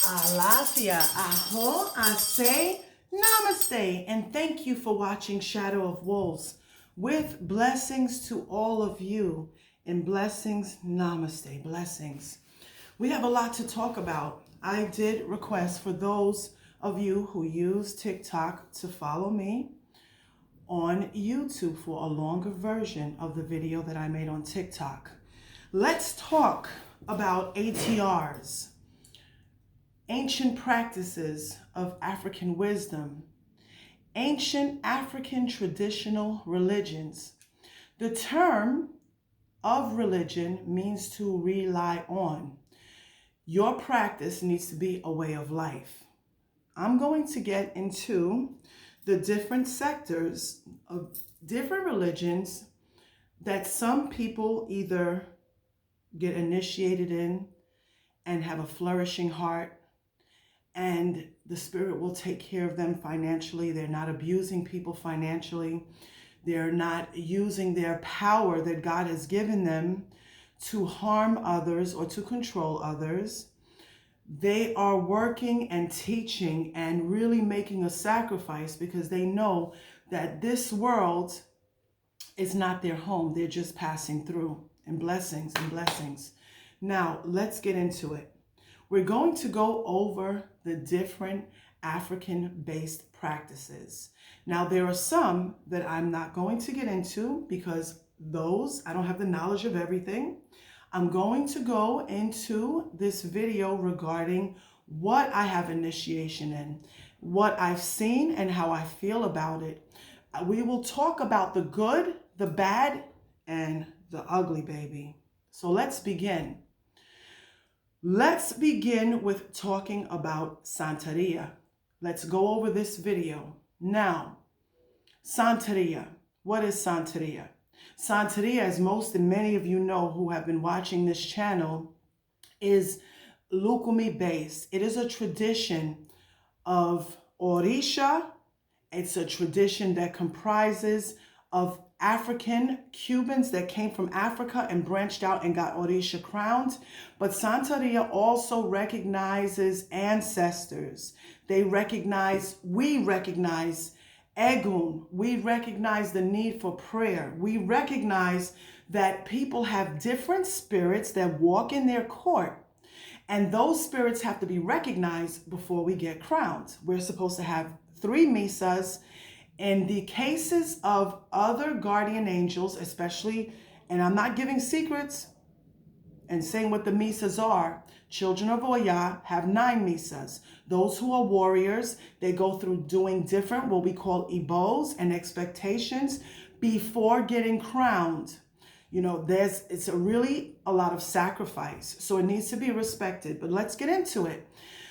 Alasia, aho, ase, namaste, and thank you for watching Shadow of Wolves. With blessings to all of you, and blessings, namaste, blessings. We have a lot to talk about. I did request for those of you who use TikTok to follow me on YouTube for a longer version of the video that I made on TikTok. Let's talk about ATRs. Ancient practices of African wisdom, ancient African traditional religions. The term of religion means to rely on. Your practice needs to be a way of life. I'm going to get into the different sectors of different religions that some people either get initiated in and have a flourishing heart, and the spirit will take care of them financially. They're not abusing people financially. They're not using their power that God has given them to harm others or to control others. They are working and teaching and really making a sacrifice because they know that this world is not their home. They're just passing through. And blessings and blessings. Now, let's get into it. We're going to go over the different African-based practices. Now, there are some that I'm not going to get into because those, I don't have the knowledge of everything. I'm going to go into this video regarding what I have initiation in, what I've seen, and how I feel about it. We will talk about the good, the bad, and the ugly, baby. So let's begin. Let's begin with talking about Santeria. Let's go over this video. Now, Santeria. What is Santeria? Santeria, as most and many of you know who have been watching this channel, is Lukumi based. It is a tradition of orisha. It's a tradition that comprises of African Cubans that came from Africa and branched out and got orisha crowned. But Santeria also recognizes ancestors. We recognize Egun. We recognize the need for prayer. We recognize that people have different spirits that walk in their court. And those spirits have to be recognized before we get crowned. We're supposed to have 3 misas. In the cases of other guardian angels, especially, and I'm not giving secrets and saying what the misas are, children of Oya have 9 misas. Those who are warriors, they go through doing different, what we call ibos and expectations before getting crowned. You know, it's really a lot of sacrifice. So it needs to be respected, but let's get into it.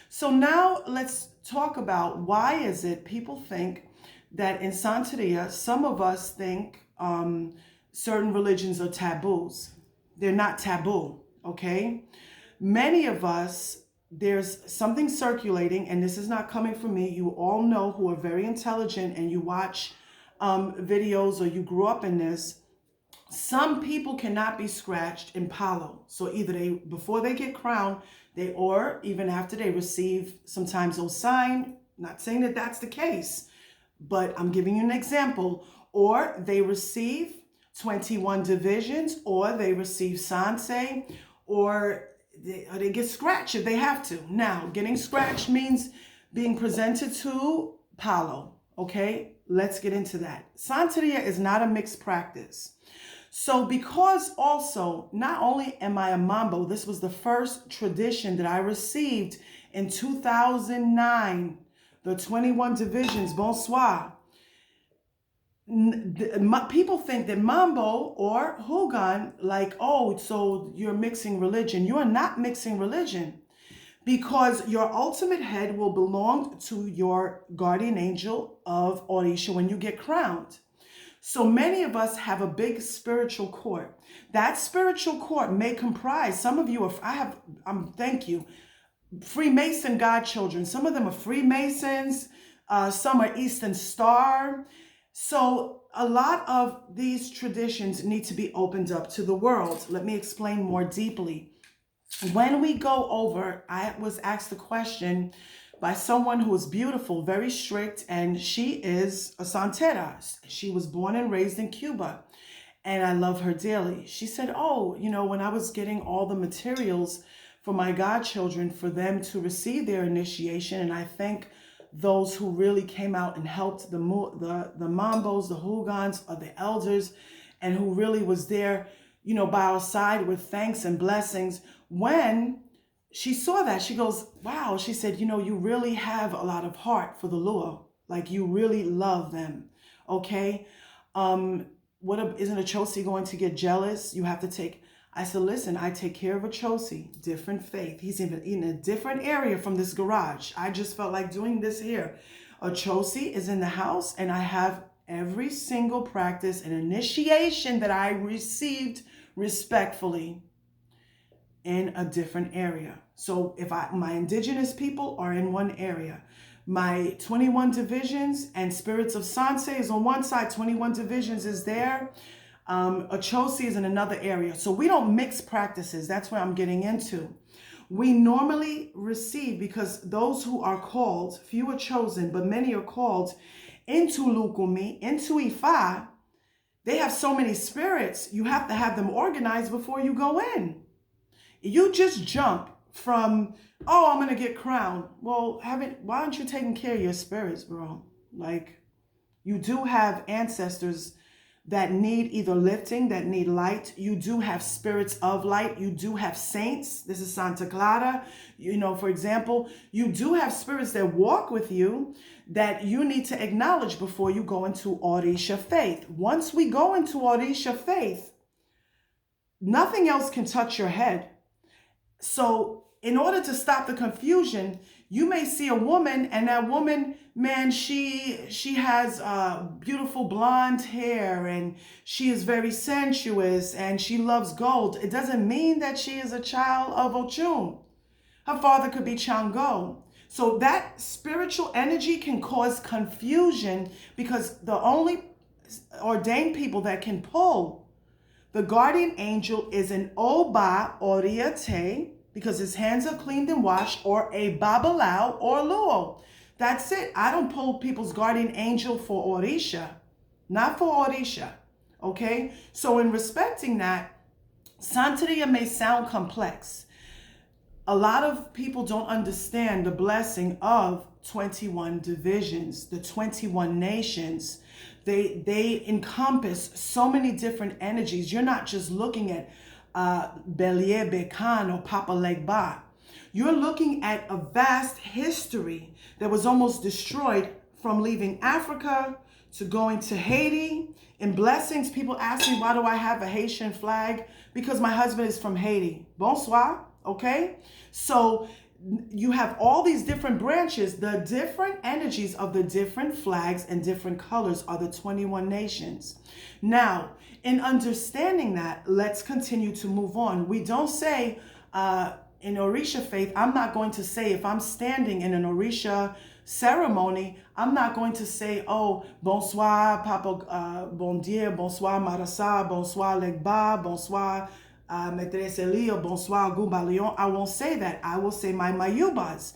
So now let's talk about why is it people think that in Santeria, some of us think certain religions are taboos. They're not taboo, okay? Many of us, there's something circulating, and this is not coming from me. You all know who are very intelligent and you watch videos or you grew up in this. Some people cannot be scratched in Palo. So either before they get crowned, or even after they receive sometimes those sign, not saying that that's the case, but I'm giving you an example, or they receive 21 divisions, or they receive sanse, or they get scratched if they have to. Now, getting scratched means being presented to Palo, okay? Let's get into that. Santeria is not a mixed practice. So because also, not only am I a Mambo, this was the first tradition that I received in 2009, the 21 divisions, bonsoir. People think that Mambo or Hogan, like, oh, so you're mixing religion. You are not mixing religion because your ultimate head will belong to your guardian angel of Orisha when you get crowned. So many of us have a big spiritual court. That spiritual court may comprise, some of you are, thank you, Freemason godchildren. Some of them are Freemasons, some are Eastern Star. So a lot of these traditions need to be opened up to the world. Let me explain more deeply. When we go over, I was asked a question by someone who is beautiful, very strict, and she is a Santeria. She was born and raised in Cuba, and I love her dearly. She said, oh, when I was getting all the materials for my godchildren for them to receive their initiation, and I thank those who really came out and helped the mambos, the hugans, or the elders, and who really was there, by our side with thanks and blessings. When she saw that, she goes, wow, she said, you really have a lot of heart for the Lua. Like, you really love them. Okay. Isn't a Chosi going to get jealous? You have to take, I said, listen, I take care of a Chosi, different faith. He's even in a different area from this garage. I just felt like doing this here. A Chosi is in the house, and I have every single practice and initiation that I received respectfully in a different area. So if my indigenous people are in one area, my 21 divisions and spirits of Sanse is on one side, 21 divisions is there. A Chosi is in another area. So we don't mix practices. That's where I'm getting into. We normally receive, because those who are called, few are chosen, but many are called into Lukumi, into Ifa. They have so many spirits, you have to have them organized before you go in. You just jump from, oh, I'm going to get crowned. Well, why aren't you taking care of your spirits, bro? Like, you do have ancestors that need either lifting, that need light. You do have spirits of light. You do have saints. This is Santa Clara. For example, you do have spirits that walk with you that you need to acknowledge before you go into Orisha faith. Once we go into Orisha faith, nothing else can touch your head. So in order to stop the confusion, you may see a woman, and that woman, man, she has beautiful blonde hair, and she is very sensuous, and she loves gold. It doesn't mean that she is a child of Ochun. Her father could be Chango. So that spiritual energy can cause confusion, because the only ordained people that can pull the guardian angel is an Oba Oriate, because his hands are cleaned and washed, or a Babalao or Luo. That's it. I don't pull people's guardian angel for Orisha. Not for Orisha. Okay? So in respecting that, Santeria may sound complex. A lot of people don't understand the blessing of 21 divisions, the 21 nations. They encompass so many different energies. You're not just looking at Belie Bekan or Papa Legba. You're looking at a vast history that was almost destroyed from leaving Africa to going to Haiti. In blessings, people ask me, why do I have a Haitian flag? Because my husband is from Haiti. Bonsoir, okay? So you have all these different branches. The different energies of the different flags and different colors are the 21 nations. Now, in understanding that, let's continue to move on. We don't say, in Orisha faith, I'm not going to say, if I'm standing in an Orisha ceremony, I'm not going to say, oh, bonsoir, Papa, bon Dieu, bonsoir, Marasa, bonsoir, Legba, bonsoir, Maîtresse Elia, bonsoir, Goubalion. I won't say that. I will say my Mayubas.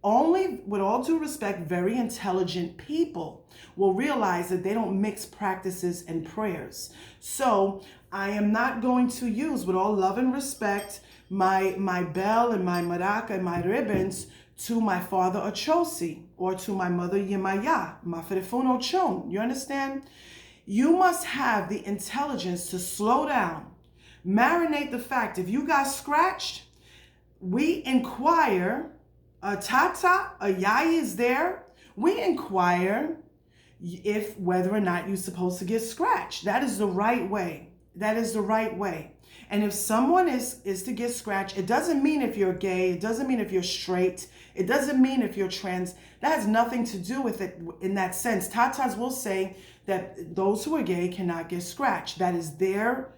Only, with all due respect, very intelligent people will realize that they don't mix practices and prayers. So I am not going to use, with all love and respect, my bell and my maraca and my ribbons to my father Ochosi or to my mother Yemaya, Mafrefuno Chon. You understand? You must have the intelligence to slow down, marinate the fact. If you got scratched, we inquire. A tata, a yai is there. We inquire if whether or not you're supposed to get scratched. That is the right way. That is the right way. And if someone is to get scratched, it doesn't mean if you're gay, it doesn't mean if you're straight, it doesn't mean if you're trans. That has nothing to do with it in that sense. Tatas will say that those who are gay cannot get scratched. That is their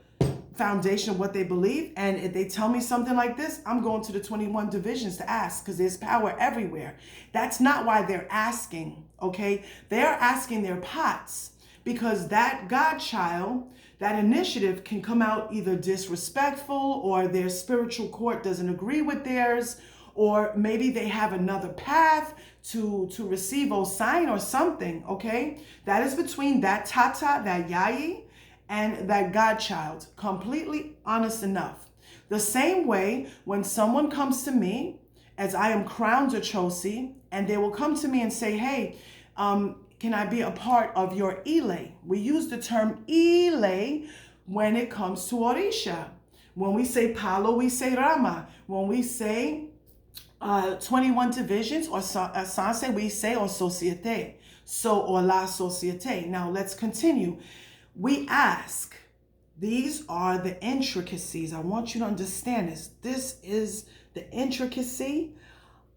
foundation of what they believe. And if they tell me something like this, I'm going to the 21 divisions to ask, because there's power everywhere. That's not why they're asking, okay? They're asking their pots, because that godchild that initiative can come out either disrespectful, or their spiritual court doesn't agree with theirs, or maybe they have another path to receive a sign or something, okay? That is between that tata, that yayi, and that godchild. Completely honest enough. The same way when someone comes to me, as I am crowned a Chosi, and they will come to me and say, hey, can I be a part of your ile? We use the term ile when it comes to orisha. When we say Palo, we say Rama. When we say 21 divisions or Sanse, we say or societe. So, or la societe. Now let's continue. We ask, these are the intricacies. I want you to understand this. This is the intricacy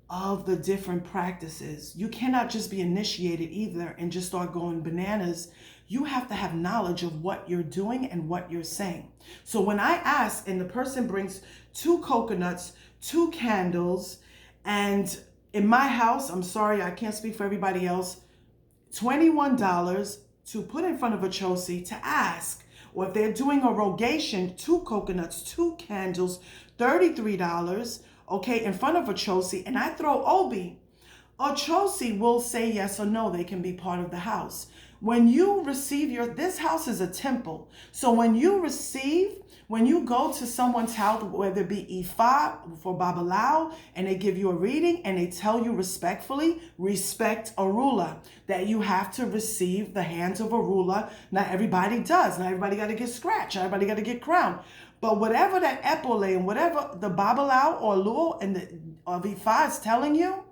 of the different practices. You cannot just be initiated either and just start going bananas. You have to have knowledge of what you're doing and what you're saying. So when I ask, and the person brings 2 coconuts, 2 candles, and in my house, I'm sorry, I can't speak for everybody else, $21 to put in front of a Chosi to ask, or if they're doing a rogation, 2 coconuts, 2 candles, $33, okay, in front of a Chosi, and I throw Obi, a Chosi will say yes or no, they can be part of the house. When you receive this house is a temple. So when you go to someone's house, whether it be Ifa for Babalao, and they give you a reading and they tell you respectfully, respect a ruler, that you have to receive the hands of a ruler. Not everybody does. Not everybody got to get scratched. Not everybody got to get crowned. But whatever that epole and whatever the Babalao or Luo and the Ifa is telling you,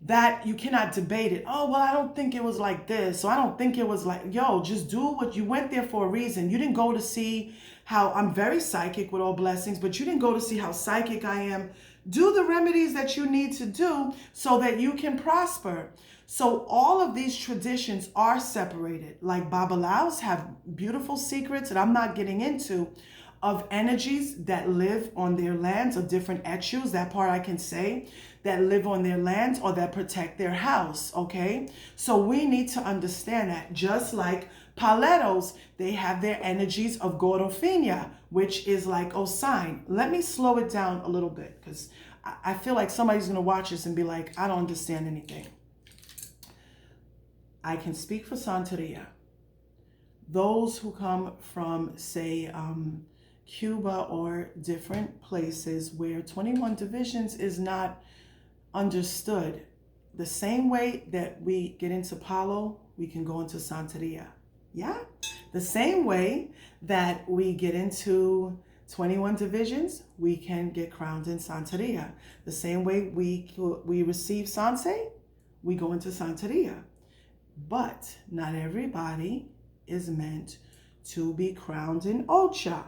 that you cannot debate it. Oh, well, I don't think it was like this. So I don't think it was like, yo, just do what you went there for a reason. You didn't go to see how I'm very psychic with all blessings, but you didn't go to see how psychic I am. Do the remedies that you need to do so that you can prosper. So all of these traditions are separated. Like Babalaos have beautiful secrets that I'm not getting into, of energies that live on their lands, of different etchus, that part I can say, that live on their lands or that protect their house, okay? So we need to understand that. Just like Paletos, they have their energies of Gorofina, which is like Osine. Let me slow it down a little bit, because I feel like somebody's gonna watch this and be like, I don't understand anything. I can speak for Santeria. Those who come from, say, Cuba or different places where 21 divisions is not understood. The same way that we get into Palo, we can go into Santeria. Yeah? The same way that we get into 21 divisions, we can get crowned in Santeria. The same way we receive Sanse, we go into Santeria. But not everybody is meant to be crowned in Ocha.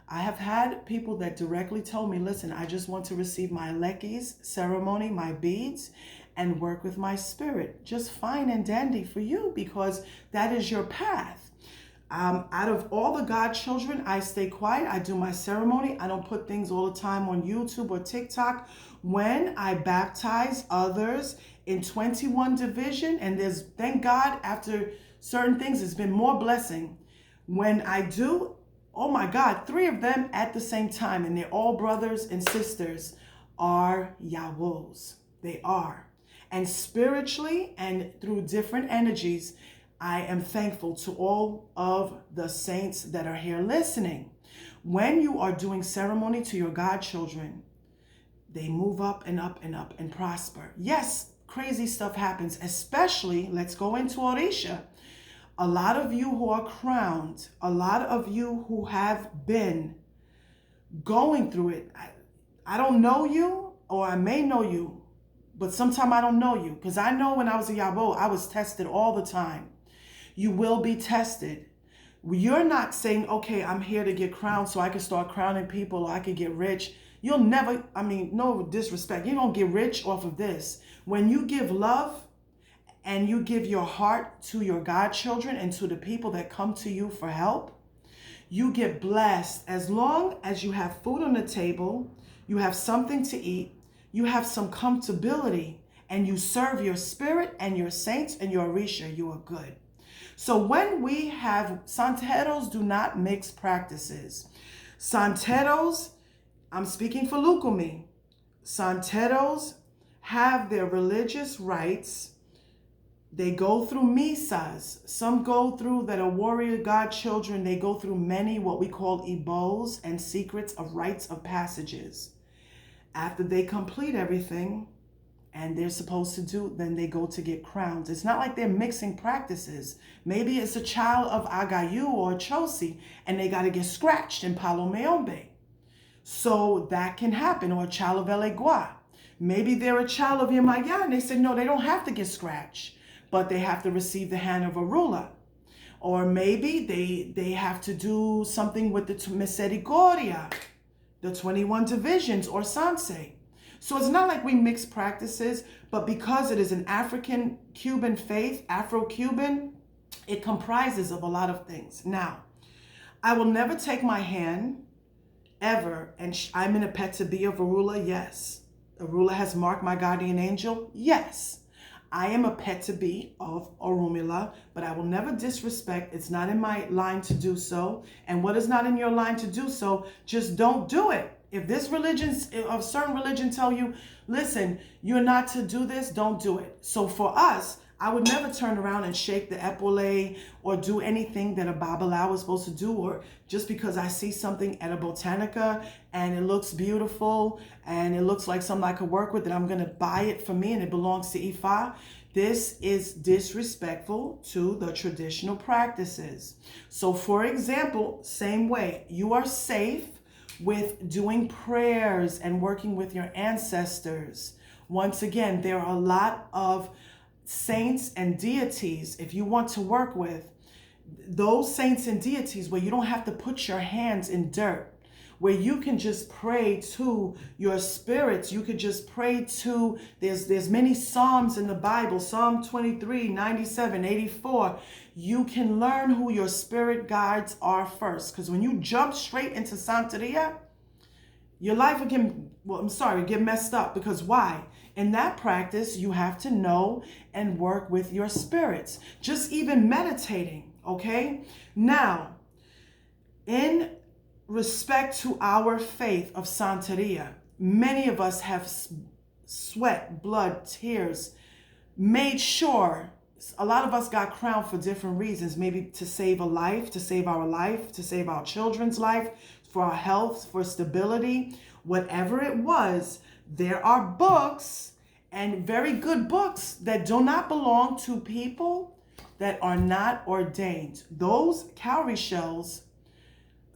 I have had people that directly told me, listen, I just want to receive my lekis ceremony, my beads, and work with my spirit. Just fine and dandy for you, because that is your path. Out of all the godchildren, I stay quiet. I do my ceremony. I don't put things all the time on YouTube or TikTok. When I baptize others in 21 division, and there's, thank God, after certain things, it's been more blessing. When I do, oh my God, 3 of them at the same time, and they're all brothers and sisters, are Yawos. They are. And spiritually and through different energies, I am thankful to all of the saints that are here listening. When you are doing ceremony to your godchildren, they move up and up and up and prosper. Yes, crazy stuff happens, especially, let's go into Orisha. A lot of you who are crowned, a lot of you who have been going through it, I don't know you, or I may know you, but sometimes I don't know you, because I know when I was a Yabo, I was tested all the time. You will be tested. You're not saying, okay, I'm here to get crowned so I can start crowning people, or I can get rich. You'll never, no disrespect, you don't get rich off of this. When you give love and you give your heart to your godchildren and to the people that come to you for help, you get blessed. As long as you have food on the table, you have something to eat, you have some comfortability, and you serve your spirit and your saints and your orisha, you are good. So when we have Santeros, do not mix practices. Santeros, I'm speaking for Lukumi. Santeros have their religious rites. They go through misas. Some go through, that are warrior god children, they go through many what we call ibos and secrets of rites of passages. After they complete everything and they're supposed to do, then they go to get crowns. It's not like they're mixing practices. Maybe it's a child of Agayu or Chosi and they got to get scratched in Palo Meombe. So that can happen. Or a child of Elegua. Maybe they're a child of Yemaya and they said, no, they don't have to get scratched, but they have to receive the hand of a ruler. Or maybe they have to do something with the Misericordia, the 21 divisions, or Sanse. So it's not like we mix practices, but because it is an African-Cuban faith, Afro-Cuban, it comprises of a lot of things. Now, I will never take my hand, ever, and I'm in a pet to be of Arula, yes. Arula has marked my guardian angel, yes. I am a pet to be of Orunmila, but I will never disrespect. It's not in my line to do so. And what is not in your line to do so, just don't do it. If this religion, of certain religion tell you, listen, you're not to do this, don't do it. So for us, I would never turn around and shake the epaulet or do anything that a Babalawo is supposed to do, or just because I see something at a Botanica and it looks beautiful and it looks like something I could work with, that I'm going to buy it for me and it belongs to Ifa. This is disrespectful to the traditional practices. So for example, same way, you are safe with doing prayers and working with your ancestors. Once again, there are a lot of saints and deities, if you want to work with those saints and deities where you don't have to put your hands in dirt, where you can just pray to your spirits. You could just pray to, there's many Psalms in the Bible, Psalm 23, 97, 84. You can learn who your spirit guides are first. Because when you jump straight into Santeria, your life will get messed up. Because why? In that practice, you have to know and work with your spirits. Just even meditating, okay? Now, in respect to our faith of Santeria, many of us have sweat, blood, tears, made sure. A lot of us got crowned for different reasons, maybe to save a life, to save our life, to save our children's life, for our health, for stability, whatever it was. There are books, and very good books, that do not belong to people that are not ordained. Those cowrie shells,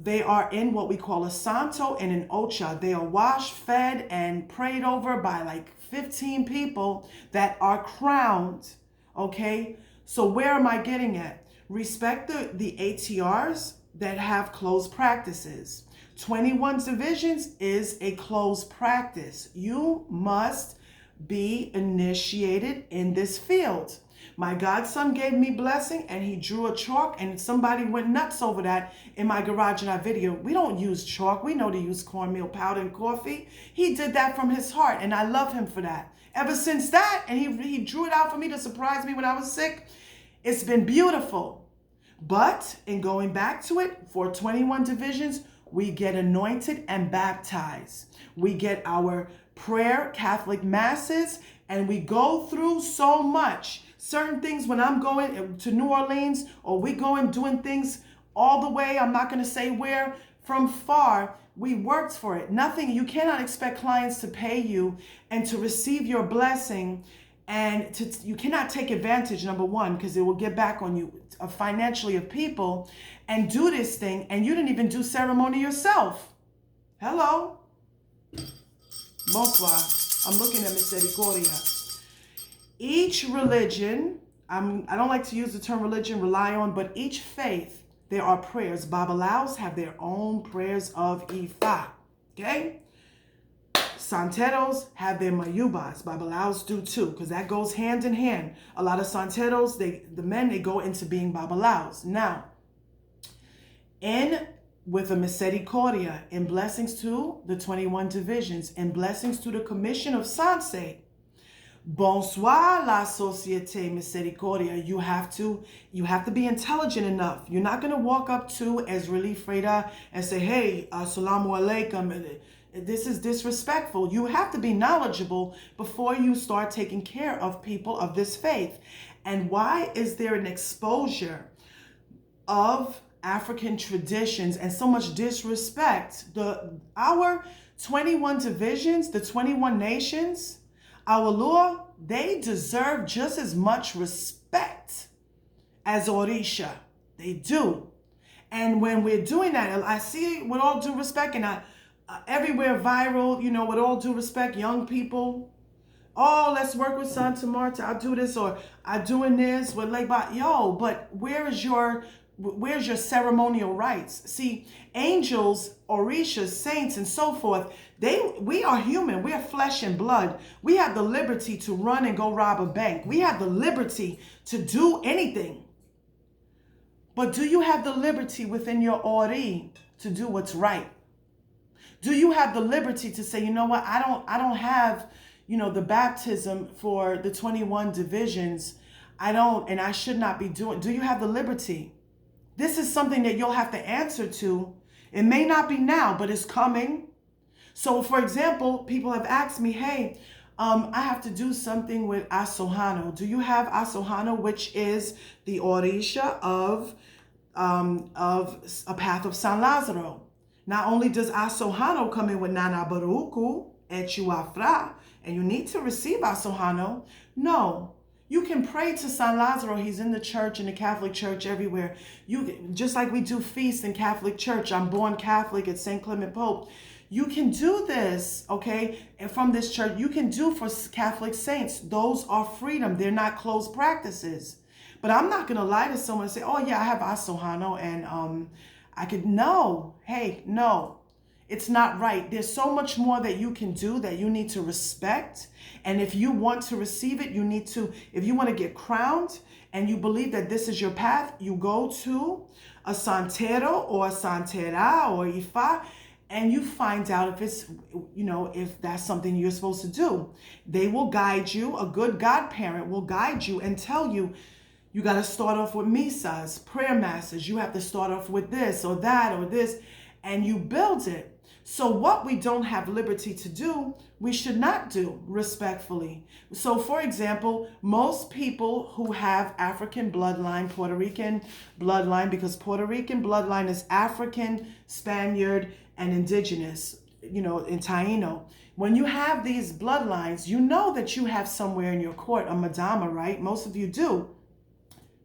they are in what we call a santo and an ocha. They are washed, fed, and prayed over by like 15 people that are crowned, okay? So where am I getting at? Respect the ATRs that have closed practices. 21 divisions is a closed practice. You must be initiated in this field. My godson gave me blessing and he drew a chalk, and somebody went nuts over that in my garage in our video. We don't use chalk. We know to use cornmeal powder and coffee. He did that from his heart, and I love him for that. Ever since that, and he drew it out for me to surprise me when I was sick, it's been beautiful. But in going back to it, for 21 divisions, we get anointed and baptized. We get our prayer, Catholic masses, and we go through so much. Certain things, when I'm going to New Orleans, or we going doing things all the way, I'm not going to say where, from far, we worked for it. Nothing, you cannot expect clients to pay you and to receive your blessing, and you cannot take advantage, number one, because it will get back on you financially, of people, and do this thing, and you didn't even do ceremony yourself. Hello. Bonsoir. I'm looking at Misericordia. Each religion, I don't like to use the term religion, rely on, but each faith, there are prayers. Babalaos have their own prayers of Ifa, okay? Santeros have their mayubas. Babalaos do too, because that goes hand in hand. A lot of Santeros, the men, they go into being Babalaos. Now, with a Misericordia, in blessings to the 21 divisions, in blessings to the commission of Sanse, Bonsoir, la société misericordia. You have to be intelligent enough. You're not going to walk up to Ezrali Freda and say, hey, assalamu alaikum. This is disrespectful. You have to be knowledgeable before you start taking care of people of this faith. And why is there an exposure of African traditions and so much disrespect? Our 21 divisions, the 21 nations, our law, they deserve just as much respect as orisha. They do. And when we're doing that, I see with all due respect, and everywhere viral, with all due respect, young people, oh, let's work with Santa Marta, I'll do this, or I'm doing this with Leba. Yo, but where's your ceremonial rites? See, angels, orishas, saints, and so forth, we are human. We are flesh and blood. We have the liberty to run and go rob a bank. We have the liberty to do anything. But do you have the liberty within your ori to do what's right? Do you have the liberty to say, you know what, I don't have, the baptism for the 21 divisions. I don't, and I should not be doing. Do you have the liberty? This is something that you'll have to answer to. It may not be now, but it's coming. So, for example, people have asked me, hey, I have to do something with Asohano. Do you have Asohano, which is the orisha of a path of San Lazaro? Not only does Asohano come in with Nana Baruku, Echuafra, and you need to receive Asohano. No. You can pray to San Lazaro. He's in the church, in the Catholic Church, everywhere. Just like we do feasts in Catholic Church. I'm born Catholic at St. Clement Pope. You can do this, okay? And from this church, you can do for Catholic saints. Those are freedom. They're not closed practices. But I'm not going to lie to someone and say, oh, yeah, I have Asohano, and no. Hey, no. It's not right. There's so much more that you can do that you need to respect. And if you want to receive it, if you want to get crowned and you believe that this is your path, you go to a santero or a santera or ifa, and you find out if it's, if that's something you're supposed to do. They will guide you. A good godparent will guide you and tell you, you got to start off with misas, prayer masses. You have to start off with this or that or this, and you build it. So what we don't have liberty to do, we should not do, respectfully. So, for example, most people who have African bloodline, Puerto Rican bloodline, because Puerto Rican bloodline is African, Spaniard, and indigenous, in Taino. When you have these bloodlines, you know that you have somewhere in your court a madama, right? Most of you do.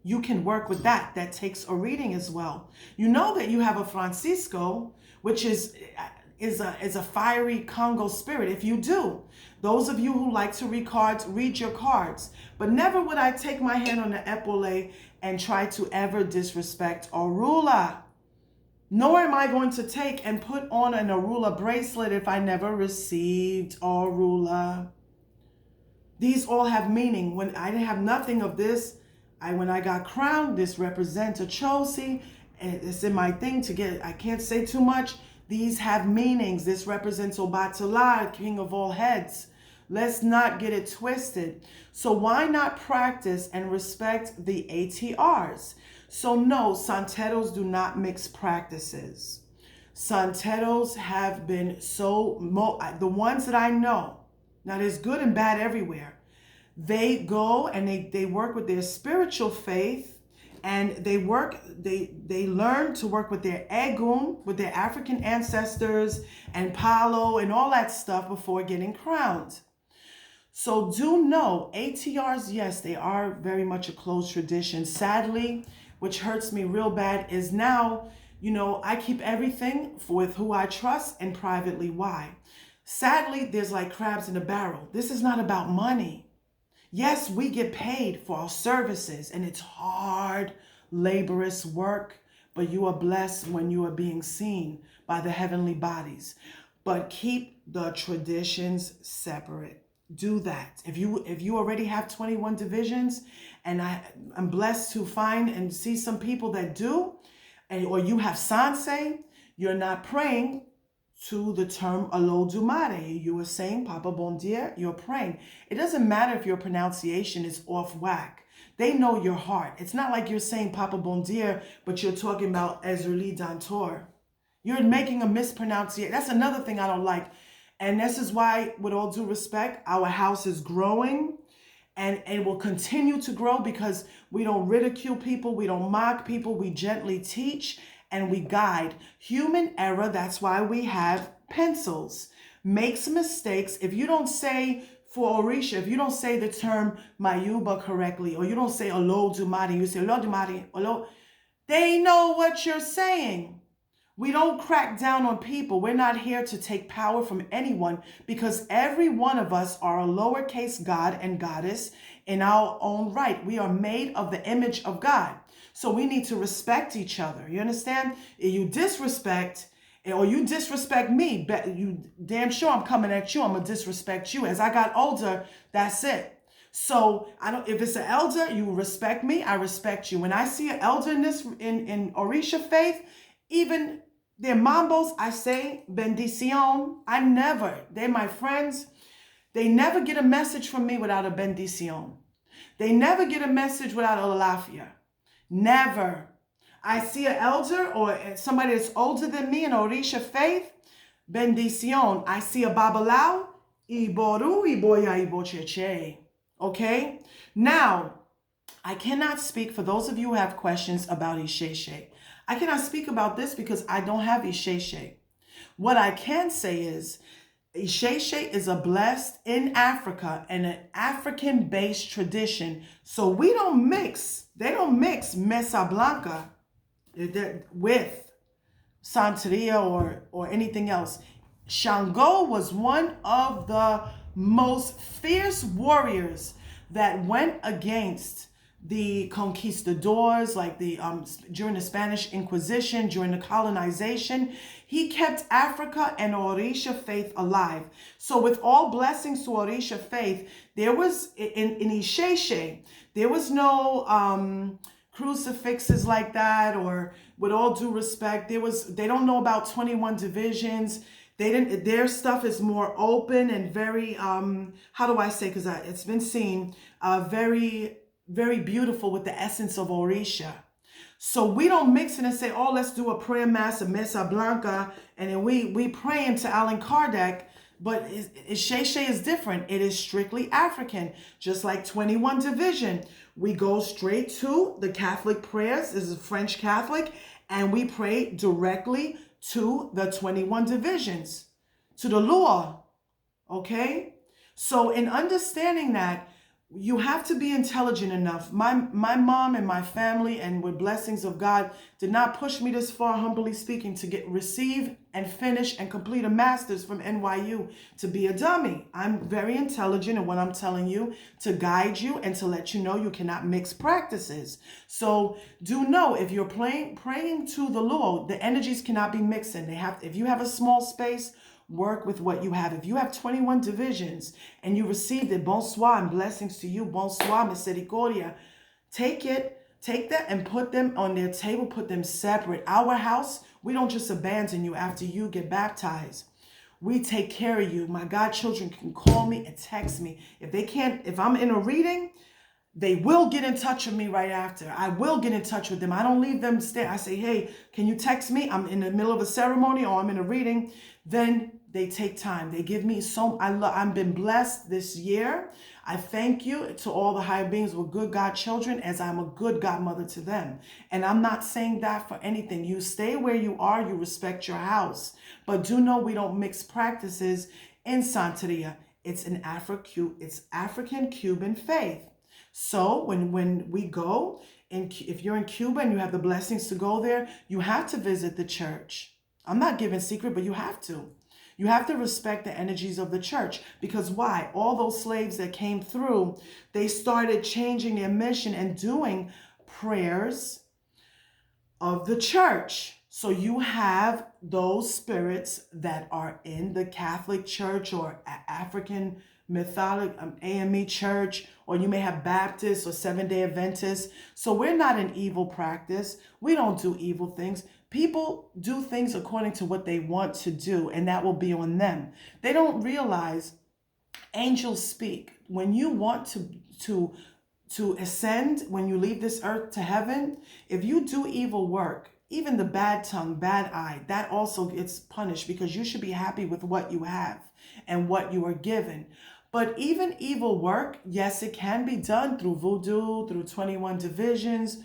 You can work with that. That takes a reading as well. You know that you have a Francisco, which is a fiery Congo spirit. If you do, those of you who like to read cards, read your cards. But never would I take my hand on the epaulet and try to ever disrespect Orula. Nor am I going to take and put on an Orula bracelet if I never received Orula. These all have meaning. When I didn't have nothing of this, when I got crowned, this represents a Chosi, and it's in my thing to get, I can't say too much. These have meanings. This represents Obatala, king of all heads. Let's not get it twisted. So why not practice and respect the ATRs? So no, Santeros do not mix practices. Santeros have been the ones that I know, now there's good and bad everywhere. They go and they work with their spiritual faith, and they learn to work with their Egun, with their African ancestors, and Palo, and all that stuff before getting crowned. So do know, ATRs, yes, they are very much a closed tradition. Sadly, which hurts me real bad, is now, I keep everything with who I trust and privately why. Sadly, there's like crabs in a barrel. This is not about money. Yes, we get paid for our services, and it's hard, laborious work, but you are blessed when you are being seen by the heavenly bodies. But keep the traditions separate. Do that. If you already have 21 divisions, and I'm blessed to find and see some people that do, or you have sanse, you're not praying, to the term Alo Dumare. You were saying Papa Bon Dia, you're praying. It doesn't matter if your pronunciation is off whack. They know your heart. It's not like you're saying Papa Bon Dia, but you're talking about Ezrali Dantor. You're making a mispronunciation. That's another thing I don't like. And this is why, with all due respect, our house is growing and it will continue to grow because we don't ridicule people, we don't mock people, we gently teach and we guide. Human error, that's why we have pencils. Makes mistakes. If you don't say, for Orisha, if you don't say the term Mayuba correctly, or you don't say Olo Dumari, you say Olo Dumari, Olo, they know what you're saying. We don't crack down on people. We're not here to take power from anyone because every one of us are a lowercase god and goddess in our own right. We are made of the image of God. So we need to respect each other. You understand? If you disrespect or you disrespect me, you damn sure I'm coming at you. I'm going to disrespect you. As I got older, that's it. So if it's an elder, you respect me, I respect you. When I see an elder in Orisha faith, even their mambos, I say, bendición. They're my friends. They never get a message from me without a bendición. They never get a message without a lafia. Never. I see an elder or somebody that's older than me in Orisha faith, bendición. I see a babalao, iboru, iboya, ibocheche. Okay? Now, I cannot speak for those of you who have questions about Isheshe. I cannot speak about this because I don't have Isheshe. What I can say is Isheshe is a blessed in Africa and an African-based tradition. So we don't mix. They don't mix Mesa Blanca with Santeria or anything else. Shango was one of the most fierce warriors that went against the conquistadors, like during the Spanish Inquisition, during the colonization. He kept Africa and Orisha faith alive. So with all blessings to Orisha faith, there was, in Isheshe, there was no crucifixes like that, or with all due respect, they don't know about 21 divisions. Their stuff is more open and very, how do I say, because it's been seen, very beautiful with the essence of Orisha. So we don't mix it and say, oh, let's do a prayer mass of Mesa Blanca, and then we pray into Allan Kardec. But Isheshe is different. It is strictly African, just like 21 division. We go straight to the Catholic prayers. This is French Catholic, and we pray directly to the 21 divisions, to the law. Okay? So in understanding that, you have to be intelligent enough. My mom and my family, and with blessings of God, did not push me this far, humbly speaking, to receive and finish and complete a master's from NYU to be a dummy. I'm very intelligent in what I'm telling you, to guide you and to let you know you cannot mix practices. So do know, if you're praying to the Lord, the energies cannot be mixing. If you have a small space, work with what you have. If you have 21 divisions and you received it, bonsoir and blessings to you, bonsoir, misericordia, take that and put them on their table, put them separate. Our house, we don't just abandon you after you get baptized. We take care of you. My godchildren can call me and text me. If I'm in a reading, they will get in touch with me right after. I will get in touch with them. I don't leave them stay. I say, hey, can you text me? I'm in the middle of a ceremony or I'm in a reading. Then they take time. They give me I've been blessed this year. I thank you to all the higher beings with good godchildren, as I'm a good godmother to them. And I'm not saying that for anything. You stay where you are. You respect your house. But do know we don't mix practices in Santeria. It's African Cuban faith. So when we go, if you're in Cuba and you have the blessings to go there, you have to visit the church. I'm not giving secret, but you have to. You have to respect the energies of the church. Because why? All those slaves that came through, they started changing their mission and doing prayers of the church. So you have those spirits that are in the Catholic Church or African Mythology, AME Church, or you may have Baptists or Seventh-day Adventists. So we're not an evil practice. We don't do evil things. People do things according to what they want to do, and that will be on them. They don't realize angels speak. When you want to ascend, when you leave this earth to heaven, if you do evil work, even the bad tongue, bad eye, that also gets punished, because you should be happy with what you have and what you are given. But even evil work, yes, it can be done through voodoo, through 21 divisions.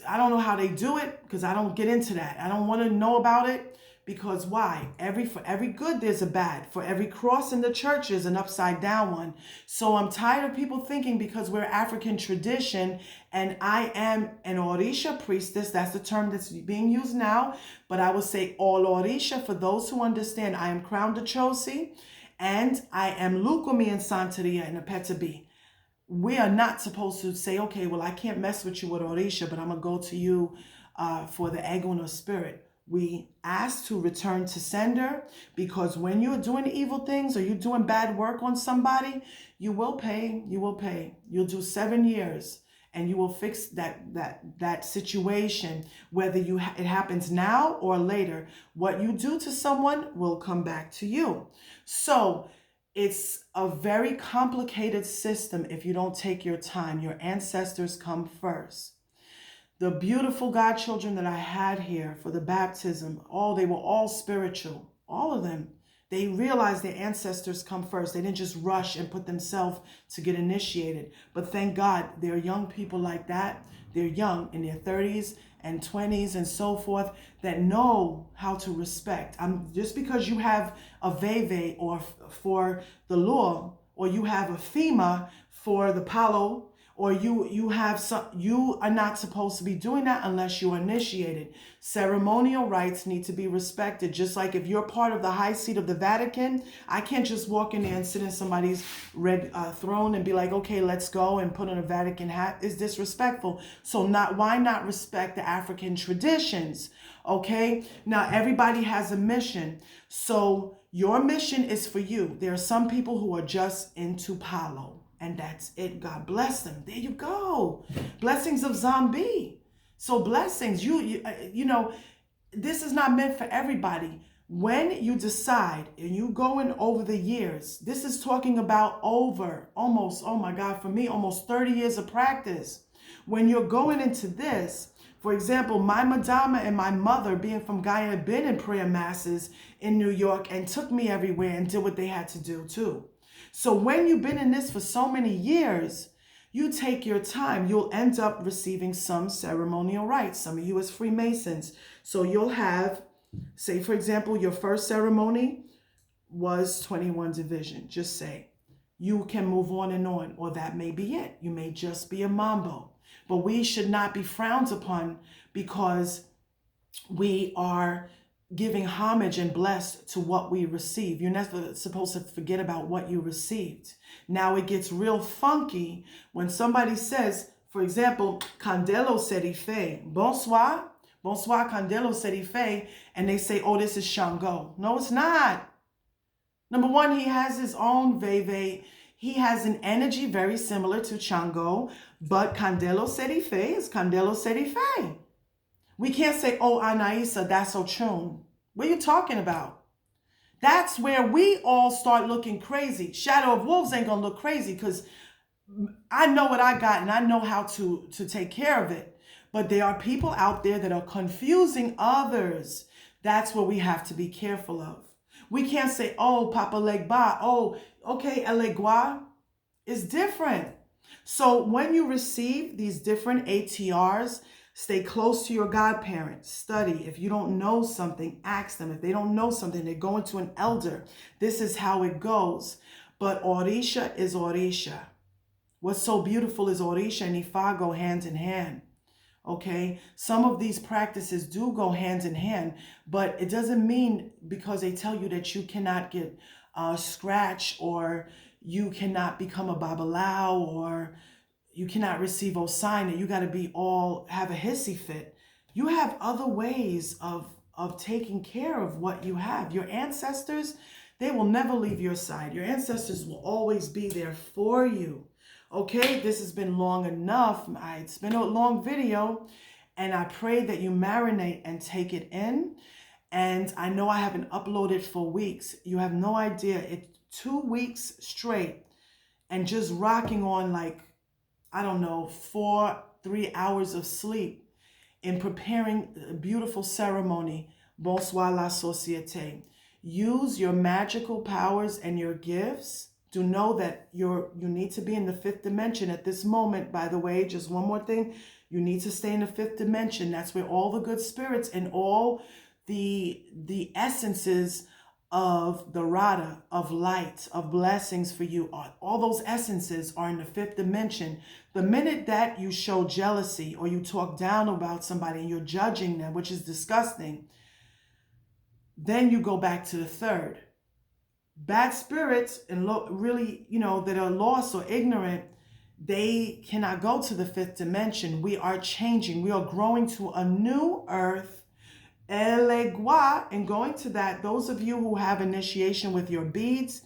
I don't know how they do it, because I don't get into that. I don't want to know about it, because why? For every good, there's a bad. For every cross in the church, there's an upside down one. So I'm tired of people thinking because we're African tradition and I am an orisha priestess, that's the term that's being used now, but I will say all orisha for those who understand. I am crowned Achosi and I am Lukumi and Santeria and a Petabi. We are not supposed to say, okay, well, I can't mess with you with orisha, but I'm going to go to you for the Egun or spirit. We ask to return to sender, because when you're doing evil things or you're doing bad work on somebody, you will pay. You will pay. You'll do 7 years and you will fix that situation, whether it happens now or later. What you do to someone will come back to you. So it's a very complicated system if you don't take your time. Your ancestors come first. The beautiful godchildren that I had here for the baptism, they were all spiritual, all of them. They realized their ancestors come first. They didn't just rush and put themselves to get initiated. But thank God, there are young people like that. They're young in their 30s and 20s and so forth that know how to respect. Just because you have a veve or for the law, or you have a FEMA for the Palo, or you are not supposed to be doing that unless you're initiated. Ceremonial rites need to be respected. Just like if you're part of the high seat of the Vatican, I can't just walk in there and sit in somebody's red throne and be like, okay, let's go, and put on a Vatican hat. It's disrespectful. So why not respect the African traditions? Okay, now everybody has a mission. So your mission is for you. There are some people who are just into Palo. And that's it. God bless them. There you go. Blessings of zombie. So blessings. You know, this is not meant for everybody. When you decide and you going over the years, this is talking about over almost, oh my God, for me, almost 30 years of practice. When you're going into this, for example, my madama and my mother, being from Guyana, had been in prayer masses in New York and took me everywhere and did what they had to do too. So when you've been in this for so many years, you take your time. You'll end up receiving some ceremonial rites. Some of you as Freemasons. So you'll have, say, for example, your first ceremony was 21 division. Just say. You can move on, or that may be it. You may just be a mambo. But we should not be frowned upon because we are giving homage and blessed to what we receive. You're never supposed to forget about what you received. Now it gets real funky when somebody says, for example, Candelo Serife, bonsoir, bonsoir, Candelo Serife, and they say, oh, this is Shango. No, it's not. Number one, he has his own veve. He has an energy very similar to Shango, but Candelo Serife is Candelo Serife. We can't say, oh, Anaisa, that's Ochun. What are you talking about? That's where we all start looking crazy. Shadow of Wolves ain't going to look crazy because I know what I got and I know how to take care of it. But there are people out there that are confusing others. That's what we have to be careful of. We can't say, oh, Papa Legba, oh, okay, Elegua is different. So when you receive these different ATRs, stay close to your godparents. Study. If you don't know something, ask them. If they don't know something, they go into an elder. This is how it goes. But orisha is orisha. What's so beautiful is orisha and Ifa go hand in hand. Okay? Some of these practices do go hand in hand, but it doesn't mean because they tell you that you cannot get scratch, or you cannot become a babalao, or you cannot receive Osina. You got to have a hissy fit. You have other ways of taking care of what you have. Your ancestors, they will never leave your side. Your ancestors will always be there for you. Okay, this has been long enough. It's been a long video, And I pray that you marinate and take it in. And I know I haven't uploaded for weeks. You have no idea. It's 2 weeks straight and just rocking on like, I don't know, 3 hours of sleep in preparing a beautiful ceremony. Bonsoir la société. Use your magical powers and your gifts. To know that you need to be in the 5th dimension at this moment. By the way, just one more thing. You need to stay in the 5th dimension. That's where all the good spirits and all the essences of the Rada, of light, of blessings for you are. All those essences are in the 5th dimension. The minute that you show jealousy or you talk down about somebody and you're judging them, which is disgusting, then you go back to the 3rd. Bad spirits and really, that are lost or ignorant, they cannot go to the 5th dimension. We are changing. We are growing to a new earth. Elegua, and going to that, those of you who have initiation with your beads,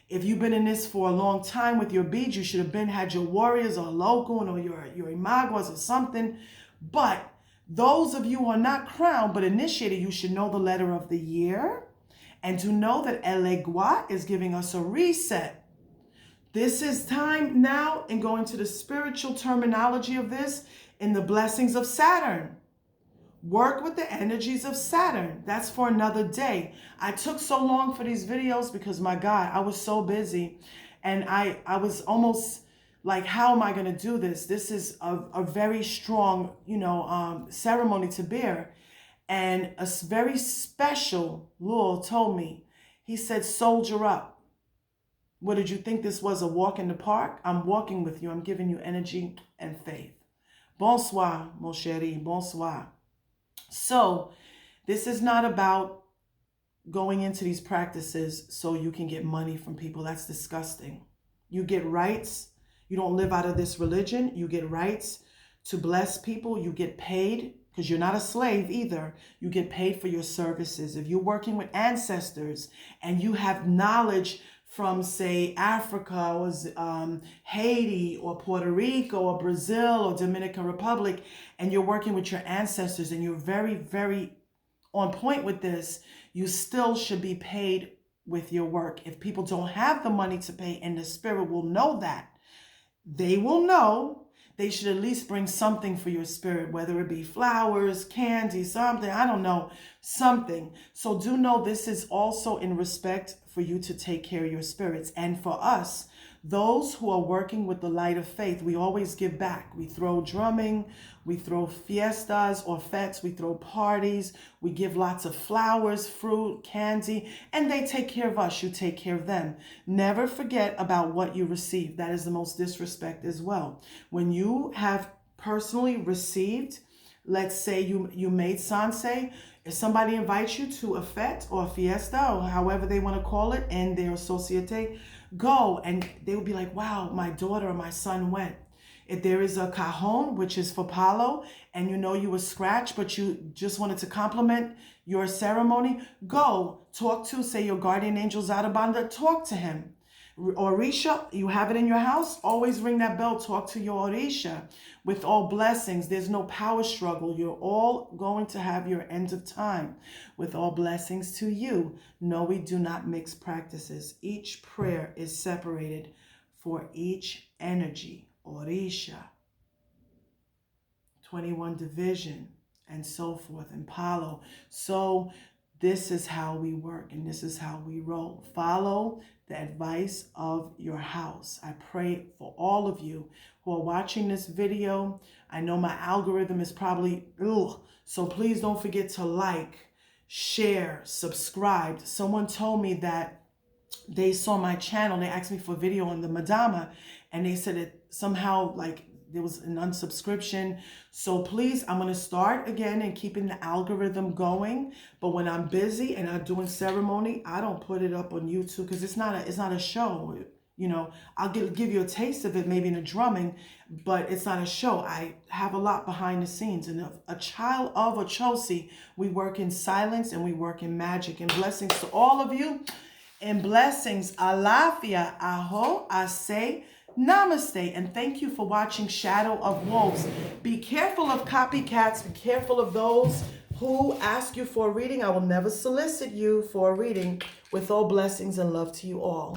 if you've been in this for a long time with your beads, you should have had your warriors or logun or your imaguas or something. But those of you who are not crowned but initiated, you should know the letter of the year. And to know that Elegua is giving us a reset. This is time now, and going to the spiritual terminology of this, in the blessings of Saturn. Work with the energies of Saturn. That's for another day. I took so long for these videos because, my God, I was so busy. And I was almost like, how am I going to do this? This is a very strong, ceremony to bear. And a very special Lul told me, he said, soldier up. What did you think this was, a walk in the park? I'm walking with you. I'm giving you energy and faith. Bonsoir, mon chéri. Bonsoir. So this is not about going into these practices so you can get money from people. That's disgusting. You get rights. You don't live out of this religion. You get rights to bless people. You get paid. Because you're not a slave either. You get paid for your services. If you're working with ancestors and you have knowledge from, say, Africa or Haiti or Puerto Rico or Brazil or Dominican Republic, and you're working with your ancestors and you're very, very on point with this, you still should be paid with your work. If people don't have the money to pay, and the spirit will know that, they will know. They should at least bring something for your spirit, whether it be flowers, candy, something, I don't know, something. So do know this is also in respect for you to take care of your spirits. And for us, those who are working with the light of faith, we always give back. We throw drumming, we throw fiestas or fetes, we throw parties, we give lots of flowers, fruit, candy, and they take care of us. You take care of them. Never forget about what you receive. That is the most disrespect as well. When you have personally received, let's say you made sanse, if somebody invites you to a fete or a fiesta or however they want to call it in their societe, go, and they will be like, wow, my daughter or my son went. If there is a cajon, which is for Palo, and you were scratched, but you just wanted to compliment your ceremony, go, talk to, say, your guardian angel Zadabanda, talk to him. Orisha, you have it in your house, always ring that bell, talk to your orisha. With all blessings, there's no power struggle. You're all going to have your end of time. With all blessings to you. No, we do not mix practices. Each prayer is separated for each energy. Orisha, 21 division, and so forth, and Palo. So this is how we work, and this is how we roll. Follow the advice of your house. I pray for all of you who are watching this video. I know my algorithm is probably, so please don't forget to like, share, subscribe. Someone told me that they saw my channel, they asked me for a video on the Madama, and they said it somehow like there was an unsubscription. So please, I'm going to start again and keeping the algorithm going. But when I'm busy and I'm doing ceremony, I don't put it up on YouTube because it's not a show. I'll give you a taste of it maybe in the drumming, but it's not a show. I have a lot behind the scenes. And a child of a Chosi, we work in silence and we work in magic. And blessings to all of you. And blessings. Alafia, aho, ase, Namaste, and thank you for watching Shadow of Wolves. Be careful of copycats. Be careful of those who ask you for a reading. I will never solicit you for a reading. With all blessings and love to you all.